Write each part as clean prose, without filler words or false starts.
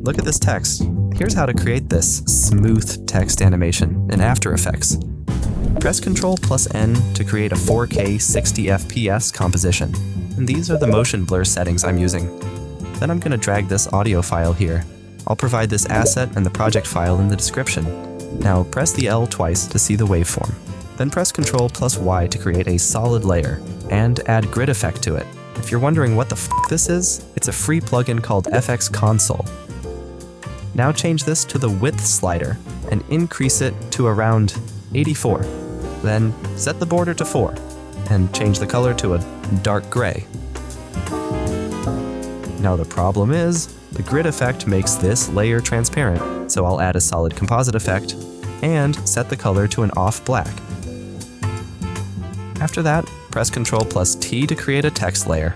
look at this text. Here's how to create this smooth text animation in After Effects. Press Ctrl plus N to create a 4K 60 FPS composition. And these are the motion blur settings I'm using. Then I'm going to drag this audio file here. I'll provide this asset and the project file in the description. Now press the L twice to see the waveform. Then press Ctrl plus Y to create a solid layer and add grid effect to it. If you're wondering what the f this is, it's a free plugin called FX Console. Now change this to the width slider and increase it to around 84. Then set the border to 4 and change the color to a dark gray. Now the problem is, the grid effect makes this layer transparent, so I'll add a solid composite effect and set the color to an off black. After that, press Ctrl plus T to create a text layer.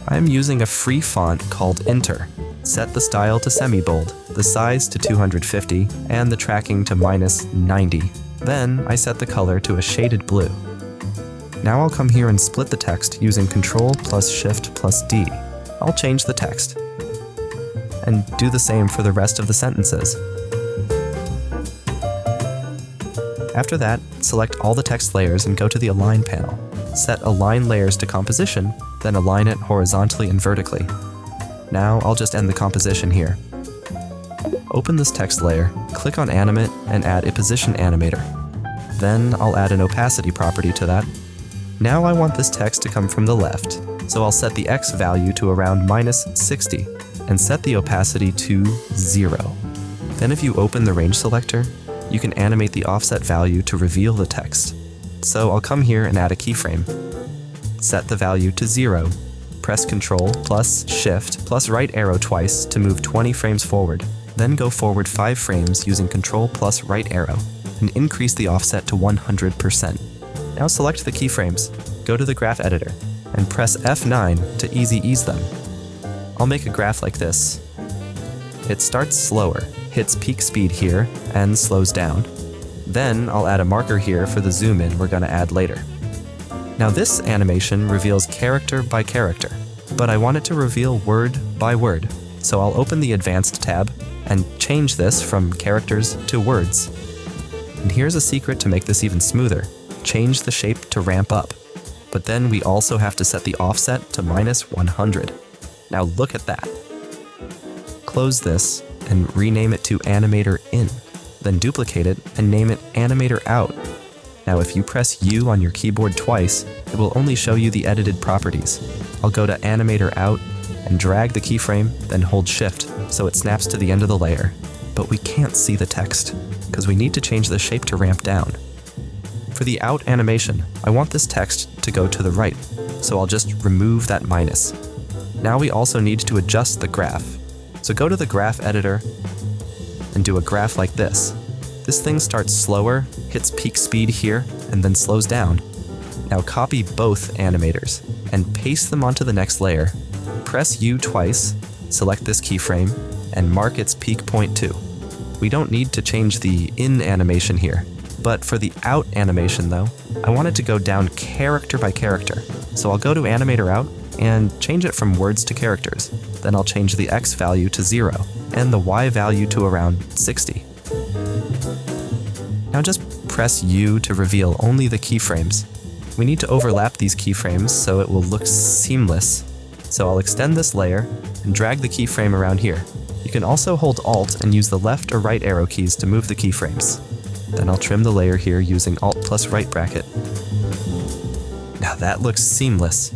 I'm using a free font called Enter. Set the style to semi-bold, the size to 250, and the tracking to -90. Then I set the color to a shaded blue. Now I'll come here and split the text using Ctrl plus Shift plus D. I'll change the text. And do the same for the rest of the sentences. After that, select all the text layers and go to the Align panel. Set Align Layers to Composition, then align it horizontally and vertically. Now I'll just end the composition here. Open this text layer, click on Animate, and add a Position Animator. Then I'll add an opacity property to that. Now I want this text to come from the left, so I'll set the X value to around -60, and set the opacity to 0. Then if you open the range selector, you can animate the offset value to reveal the text. So I'll come here and add a keyframe. Set the value to 0. Press Ctrl plus Shift plus right arrow twice to move 20 frames forward. Then go forward 5 frames using Ctrl plus right arrow and increase the offset to 100%. Now select the keyframes, go to the graph editor, and press F9 to easy ease them. I'll make a graph like this. It starts slower, hits peak speed here, and slows down. Then I'll add a marker here for the zoom in we're going to add later. Now this animation reveals character by character, but I want it to reveal word by word, so I'll open the Advanced tab and change this from characters to words. And here's a secret to make this even smoother. Change the shape to ramp up, but then we also have to set the offset to -100. Now look at that. Close this and rename it to Animator In, then duplicate it and name it Animator Out. Now if you press U on your keyboard twice, it will only show you the edited properties. I'll go to Animator Out and drag the keyframe, then hold Shift so it snaps to the end of the layer. But we can't see the text, because we need to change the shape to ramp down. For the Out animation, I want this text to go to the right, so I'll just remove that minus. Now we also need to adjust the graph. So go to the graph editor and do a graph like this. This thing starts slower, hits peak speed here, and then slows down. Now copy both animators and paste them onto the next layer. Press U twice, select this keyframe, and mark its peak point too. We don't need to change the in animation here, but for the out animation though, I want it to go down character by character. So I'll go to Animator Out and change it from words to characters. Then I'll change the X value to 0 and the Y value to around 60. Now just press U to reveal only the keyframes. We need to overlap these keyframes so it will look seamless. So I'll extend this layer and drag the keyframe around here. You can also hold Alt and use the left or right arrow keys to move the keyframes. Then I'll trim the layer here using Alt plus right bracket. Now that looks seamless.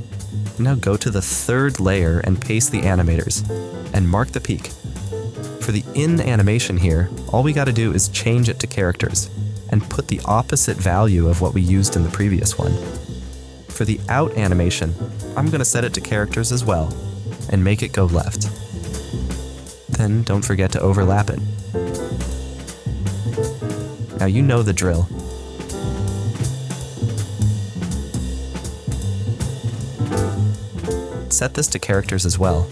Now go to the third layer and paste the animators, and mark the peak. For the in animation here, all we gotta do is change it to characters, and put the opposite value of what we used in the previous one. For the out animation, I'm gonna set it to characters as well, and make it go left. Then don't forget to overlap it. Now you know the drill. Set this to characters as well,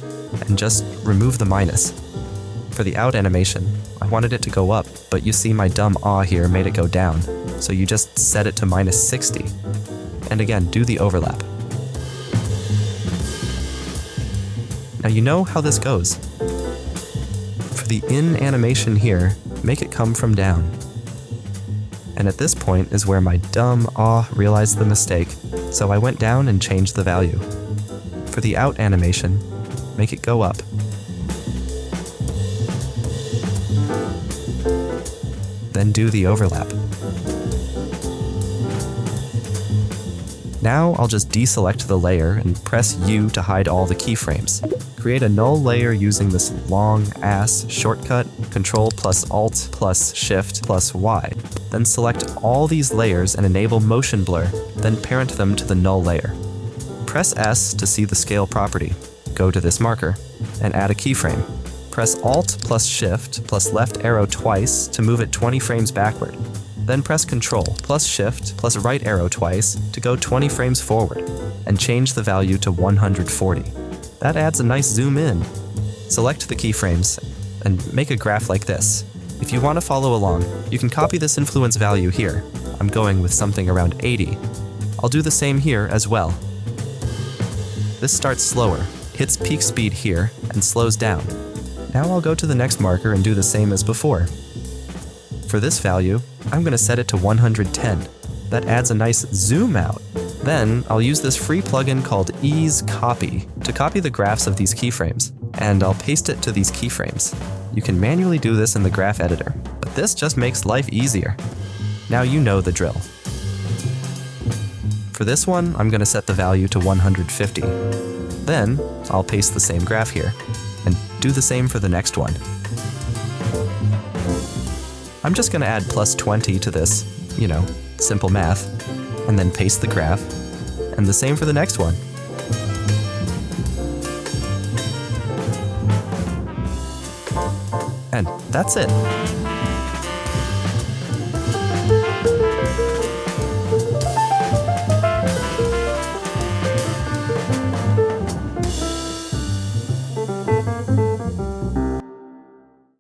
and just remove the minus. For the out animation, I wanted it to go up, but you see my dumb aw here made it go down, so you just set it to -60. And again, do the overlap. Now you know how this goes. for the in animation here, make it come from down. And at this point is where my dumb realized the mistake, so I went down and changed the value. For the out animation, make it go up. Then do the overlap. Now I'll just deselect the layer and press U to hide all the keyframes. Create a null layer using this long-ass shortcut, Ctrl plus Alt plus Shift plus Y. Then select all these layers and enable motion blur, then parent them to the null layer. Press S to see the scale property. Go to this marker and add a keyframe. Press Alt plus Shift plus left arrow twice to move it 20 frames backward. Then press Ctrl plus Shift plus right arrow twice to go 20 frames forward, and change the value to 140. That adds a nice zoom in. Select the keyframes and make a graph like this. If you want to follow along, you can copy this influence value here. I'm going with something around 80. I'll do the same here as well. This starts slower, hits peak speed here, and slows down. Now I'll go to the next marker and do the same as before. For this value, I'm going to set it to 110. That adds a nice zoom out. Then I'll use this free plugin called Ease Copy to copy the graphs of these keyframes, and I'll paste it to these keyframes. You can manually do this in the graph editor, but this just makes life easier. Now you know the drill. For this one, I'm going to set the value to 150. Then I'll paste the same graph here, and do the same for the next one. I'm just going to add plus 20 to this, simple math, and then paste the graph, and the same for the next one. And that's it.